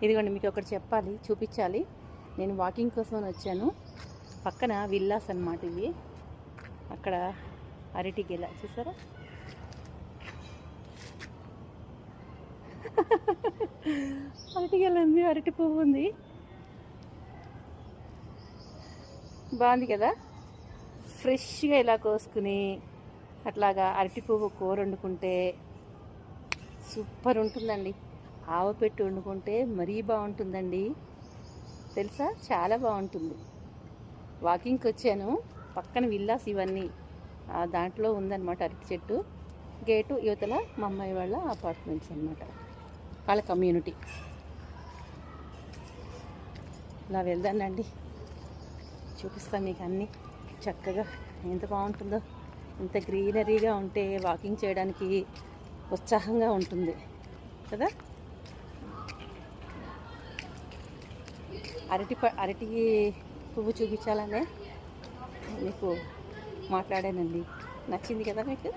ఇదిగోండి మీకు ఒకటి చెప్పాలి, చూపించాలి. నేను వాకింగ్ కోసం వచ్చాను. పక్కన విల్లాస్ అన్నమాట ఇవి. అక్కడ అరటి గెల చూసారా, అరటి గెల ఉంది, అరటి పువ్వు ఉంది, బాగుంది కదా. ఫ్రెష్గా ఇలా కోసుకుని అట్లాగా అరటి పువ్వు కూర వండుకుంటే సూపర్ ఉంటుందండి. ఆవపెట్టు వండుకుంటే మరీ బాగుంటుందండి తెలుసా, చాలా బాగుంటుంది. వాకింగ్కి వచ్చాను, పక్కన విల్లాస్ ఇవన్నీ, దాంట్లో ఉందన్నమాట అరటి చెట్టు. గేటు యువతల మా అమ్మాయి వాళ్ళ అపార్ట్మెంట్స్ అన్నమాట, వాళ్ళ కమ్యూనిటీ. ఇలా వెళ్దానండి, చూపిస్తాను మీకు అన్నీ చక్కగా. ఎంత బాగుంటుందో, ఎంత గ్రీనరీగా ఉంటే వాకింగ్ చేయడానికి ఉత్సాహంగా ఉంటుంది కదా. అరటి పువ్వు చూపించాలనే మీకు మాట్లాడానండి. నచ్చింది కదా మీకు.